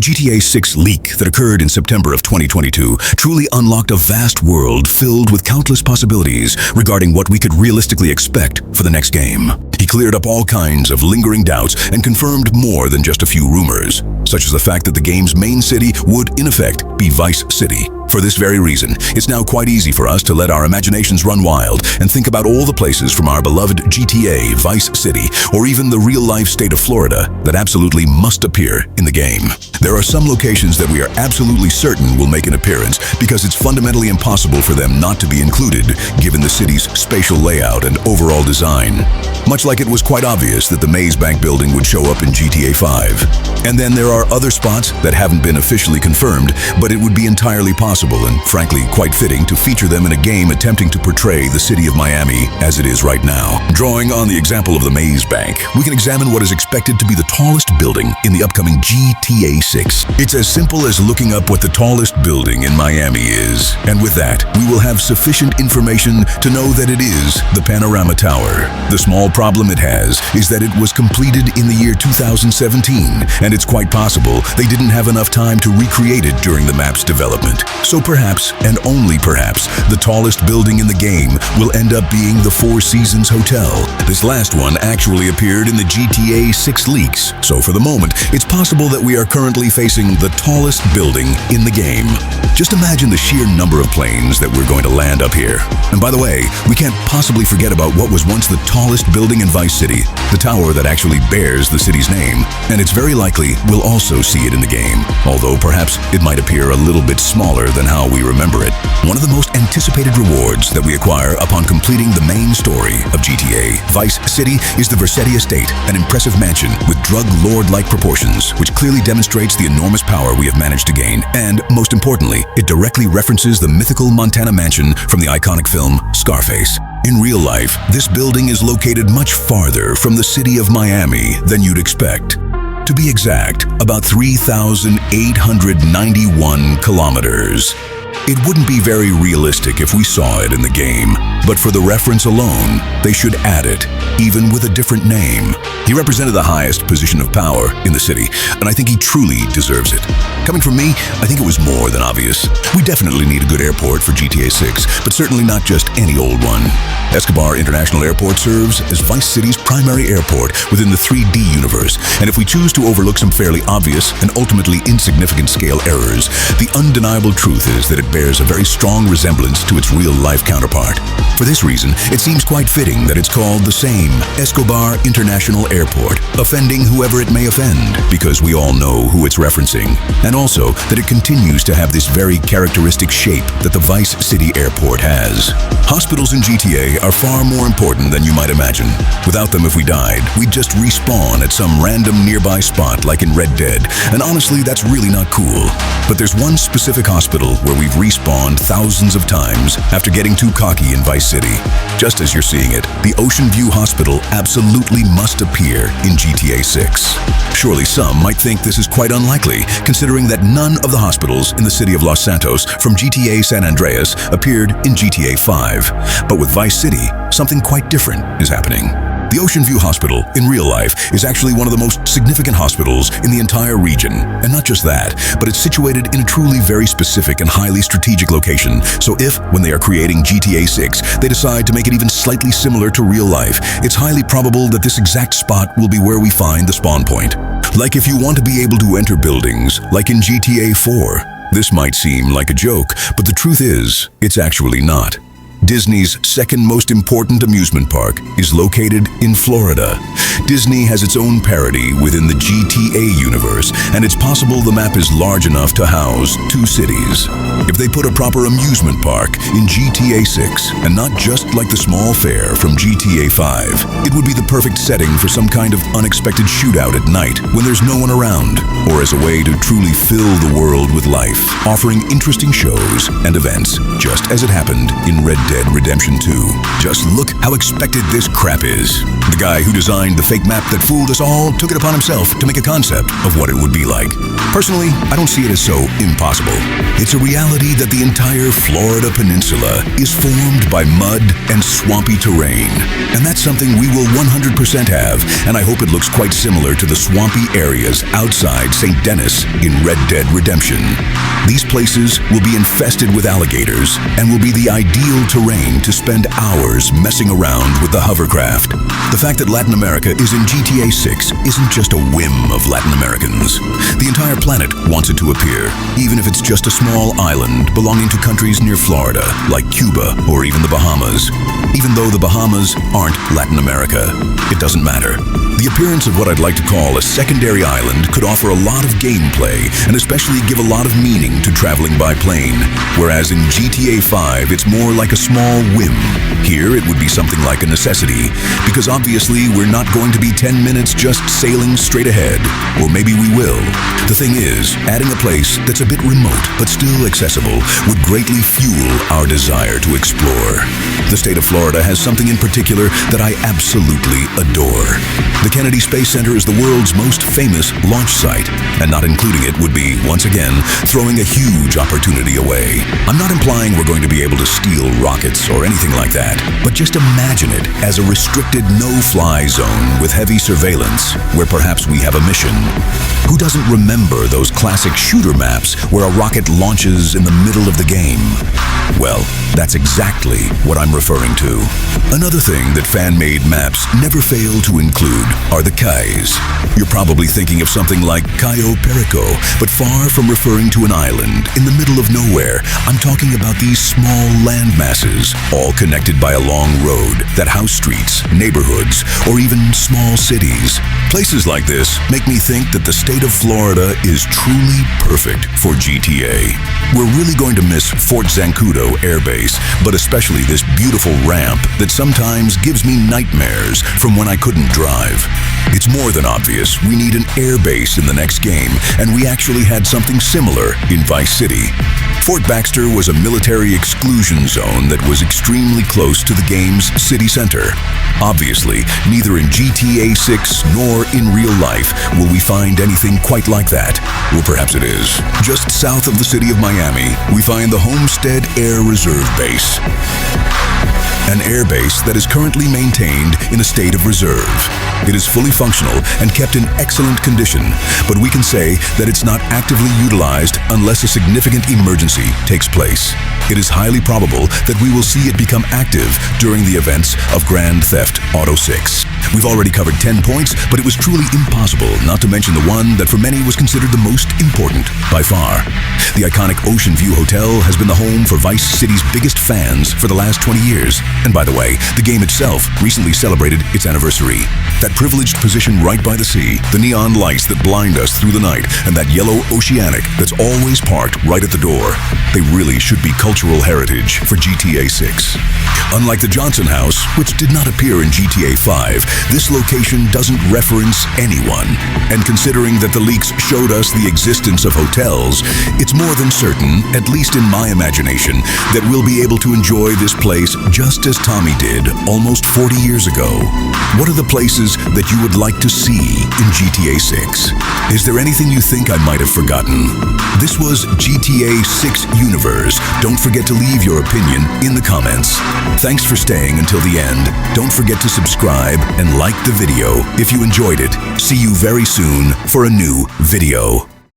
GTA 6 leak that occurred in September of 2022 truly unlocked a vast world filled with countless possibilities regarding what we could realistically expect for the next game. He cleared up all kinds of lingering doubts and confirmed more than just a few rumors, such as the fact that the game's main city would, in effect, be Vice City. For this very reason, it's now quite easy for us to let our imaginations run wild and think about all the places from our beloved GTA, Vice City, or even the real-life state of Florida that absolutely must appear in the game. There are some locations that we are absolutely certain will make an appearance because it's fundamentally impossible for them not to be included, given the city's spatial layout and overall design. Much like it was quite obvious that the Maze Bank building would show up in GTA 5. And then there are other spots that haven't been officially confirmed, but it would be entirely possible and frankly quite fitting to feature them in a game attempting to portray the city of Miami as it is right now. Drawing on the example of the Maze Bank, we can examine what is expected to be the tallest building in the upcoming GTA 6. It's as simple as looking up what the tallest building in Miami is, and with that, we will have sufficient information to know that it is the Panorama Tower. The small problem it has is that it was completed in the year 2017, and it's quite possible they didn't have enough time to recreate it during the map's development. So perhaps, and only perhaps, the tallest building in the game will end up being the Four Seasons Hotel. This last one actually appeared in the GTA 6 leaks, so for the moment, it's possible that we are currently facing the tallest building in the game. Just imagine the sheer number of planes that we're going to land up here. And by the way, we can't possibly forget about what was once the tallest building in Vice City, the tower that actually bears the city's name. And it's very likely we'll also see it in the game, although perhaps it might appear a little bit smaller than how we remember it. One of the most anticipated rewards that we acquire upon completing the main story of GTA Vice City is the Vercetti Estate, an impressive mansion with drug lord-like proportions, which clearly demonstrates the enormous power we have managed to gain. And most importantly, it directly references the mythical Montana mansion from the iconic film Scarface. In real life, this building is located much farther from the city of Miami than you'd expect. To be exact, about 3,891 kilometers. It wouldn't be very realistic if we saw it in the game, but for the reference alone, they should add it, even with a different name. He represented the highest position of power in the city, and I think he truly deserves it. Coming from me, I think it was more than obvious. We definitely need a good airport for GTA 6, but certainly not just any old one. Escobar International Airport serves as Vice City's primary airport within the 3D universe, and if we choose to overlook some fairly obvious and ultimately insignificant scale errors, the undeniable truth is that it bears a very strong resemblance to its real-life counterpart. For this reason, it seems quite fitting that it's called the same Escobar International Airport, offending whoever it may offend, because we all know who it's referencing, and also that it continues to have this very characteristic shape that the Vice City Airport has. Hospitals in GTA are far more important than you might imagine. Without them, if we died, we'd just respawn at some random nearby spot like in Red Dead, and honestly, that's really not cool. But there's one specific hospital where we've respawned thousands of times after getting too cocky in Vice City. Just as you're seeing it, the Ocean View Hospital absolutely must appear in GTA 6. Surely some might think this is quite unlikely, considering that none of the hospitals in the city of Los Santos from GTA San Andreas appeared in GTA 5. But with Vice City, something quite different is happening. The Ocean View Hospital, in real life, is actually one of the most significant hospitals in the entire region. And not just that, but it's situated in a truly very specific and highly strategic location. So if, when they are creating GTA 6, they decide to make it even slightly similar to real life, it's highly probable that this exact spot will be where we find the spawn point. Like if you want to be able to enter buildings, like in GTA 4. This might seem like a joke, but the truth is, it's actually not. Disney's second most important amusement park is located in Florida. Disney has its own parody within the GTA universe, and it's possible the map is large enough to house two cities. If they put a proper amusement park in GTA 6, and not just like the small fair from GTA 5, it would be the perfect setting for some kind of unexpected shootout at night when there's no one around, or as a way to truly fill the world with life, offering interesting shows and events, just as it happened in Red Dead Redemption 2. Just look how expected this crap is. The guy who designed the fake map that fooled us all took it upon himself to make a concept of what it would be like. Personally, I don't see it as so impossible. It's a reality that the entire Florida peninsula is formed by mud and swampy terrain. And that's something we will 100% have, and I hope it looks quite similar to the swampy areas outside St. Denis in Red Dead Redemption. These places will be infested with alligators and will be the ideal terrain to spend hours messing around with the hovercraft. The fact that Latin America is in GTA 6 isn't just a whim of Latin Americans. The entire planet wants it to appear, even if it's just a small island belonging to countries near Florida, like Cuba or even the Bahamas. Even though the Bahamas aren't Latin America, it doesn't matter. The appearance of what I'd like to call a secondary island could offer a lot of gameplay and especially give a lot of meaning to traveling by plane, whereas in GTA 5 it's more like a small whim. Here it would be something like a necessity, because obviously we're not going to be 10 minutes just sailing straight ahead, or maybe we will. The thing is, adding a place that's a bit remote but still accessible would greatly fuel our desire to explore. The state of Florida has something in particular that I absolutely adore. The Kennedy Space Center is the world's most famous launch site, and not including it would be, once again, throwing a huge opportunity away. I'm not implying we're going to be able to steal rockets or anything like that, but just imagine it as a restricted no-fly zone with heavy surveillance, where perhaps we have a mission. Who doesn't remember those classic shooter maps where a rocket launches in the middle of the game? Well, that's exactly what I'm referring to. Another thing that fan-made maps never fail to include are the cais. You're probably thinking of something like Cayo Perico, but far from referring to an island in the middle of nowhere, I'm talking about these small land masses, all connected by a long road that house streets, neighborhoods, or even small cities. Places like this make me think that the state of Florida is truly perfect for GTA. We're really going to miss Fort Zancudo Air Base, but especially this beautiful ramp that sometimes gives me nightmares from when I couldn't drive. It's more than obvious we need an air base in the next game, and we actually had something similar in Vice City. Fort Baxter was a military exclusion zone that was extremely close to the game's city center. Obviously, neither in GTA 6 nor in real life will we find anything quite like that. Or perhaps it is. Just south of the city of Miami, we find the Homestead Air Reserve Base. An airbase that is currently maintained in a state of reserve. It is fully functional and kept in excellent condition, but we can say that it's not actively utilized unless a significant emergency takes place. It is highly probable that we will see it become active during the events of Grand Theft Auto 6. We've already covered 10 points, but it was truly impossible not to mention the one that for many was considered the most important by far. The iconic Ocean View Hotel has been the home for Vice City's biggest fans for the last 20 years. And by the way, the game itself recently celebrated its anniversary. That privileged position right by the sea, the neon lights that blind us through the night, and that yellow Oceanic that's always parked right at the door. They really should be cultural heritage for GTA 6. Unlike the Johnson House, which did not appear in GTA 5, this location doesn't reference anyone. And considering that the leaks showed us the existence of hotels, it's more than certain, at least in my imagination, that we'll be able to enjoy this place just as Tommy did almost 40 years ago. What are the places that you would like to see in GTA 6? Is there anything you think I might have forgotten? This was GTA 6 Universe. Don't forget to leave your opinion in the comments. Thanks for staying until the end. Don't forget to subscribe and like the video if you enjoyed it. See you very soon for a new video.